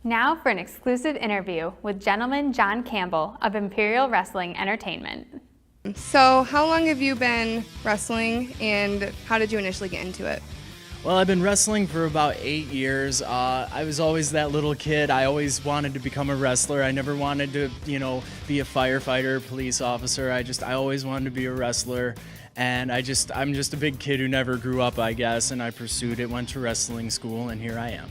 Now for an exclusive interview with gentleman John Campbell of Imperial Wrestling Entertainment. So how long have you been wrestling, and how did you initially get into it? Well, I've been wrestling for about 8 years. I was always that little kid. I always wanted to become a wrestler. I never wanted to, be a firefighter, police officer. I always wanted to be a wrestler. And I'm just a big kid who never grew up, I guess, and I pursued it, went to wrestling school, and here I am.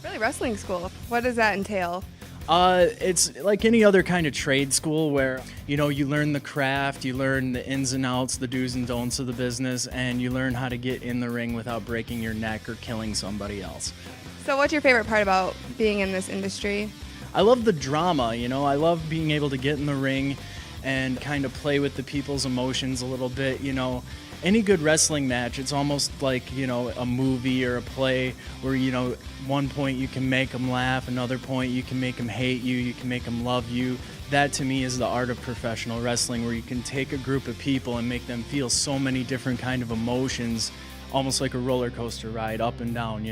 Really, wrestling school? What does that entail? It's like any other kind of trade school where, you learn the craft, you learn the ins and outs, the do's and don'ts of the business, and you learn how to get in the ring without breaking your neck or killing somebody else. So what's your favorite part about being in this industry? I love the drama, I love being able to get in the ring and kind of play with the people's emotions a little bit, Any good wrestling match, it's almost like, a movie or a play where, one point you can make them laugh, another point you can make them hate you, you can make them love you. That to me is the art of professional wrestling, where you can take a group of people and make them feel so many different kind of emotions, almost like a roller coaster ride, up and down,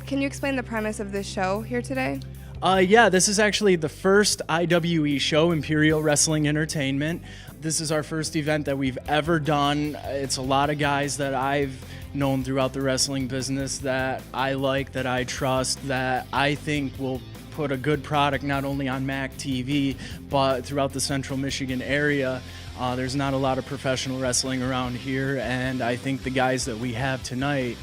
Can you explain the premise of this show here today? Yeah, this is actually the first IWE show, Imperial Wrestling Entertainment. This is our first event that we've ever done. It's a lot of guys that I've known throughout the wrestling business that I like, that I trust, that I think will put a good product not only on MAC TV, but throughout the central Michigan area. There's not a lot of professional wrestling around here, and I think the guys that we have tonight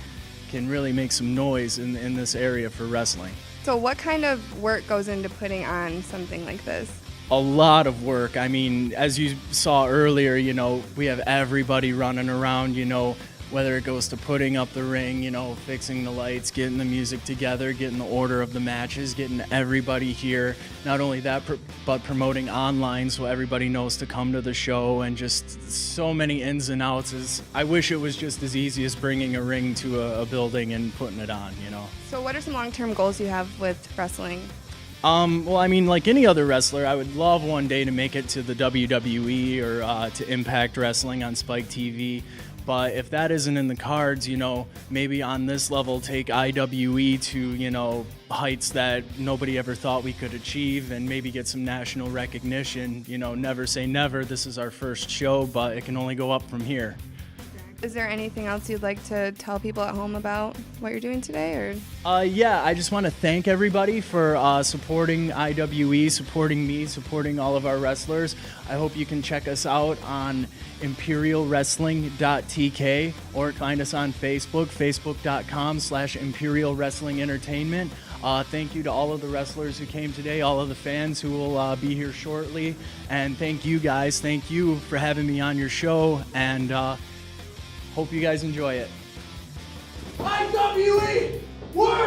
can really make some noise in this area for wrestling. So what kind of work goes into putting on something like this? A lot of work. I mean, as you saw earlier, we have everybody running around, whether it goes to putting up the ring, fixing the lights, getting the music together, getting the order of the matches, getting everybody here. Not only that, but promoting online so everybody knows to come to the show, and just so many ins and outs. I wish it was just as easy as bringing a ring to a building and putting it on, So what are some long-term goals you have with wrestling? Well, I mean, like any other wrestler, I would love one day to make it to the WWE or to Impact Wrestling on Spike TV. But if that isn't in the cards, maybe on this level take IWE to, heights that nobody ever thought we could achieve, and maybe get some national recognition. Never say never. This is our first show, but it can only go up from here. Is there anything else you'd like to tell people at home about what you're doing today? Yeah, I just want to thank everybody for supporting IWE, supporting me, supporting all of our wrestlers. I hope you can check us out on imperialwrestling.tk or find us on Facebook, facebook.com/Imperial Wrestling Entertainment. Thank you to all of the wrestlers who came today, all of the fans who will be here shortly. And thank you guys. Thank you for having me on your show, and hope you guys enjoy it. IWE! World!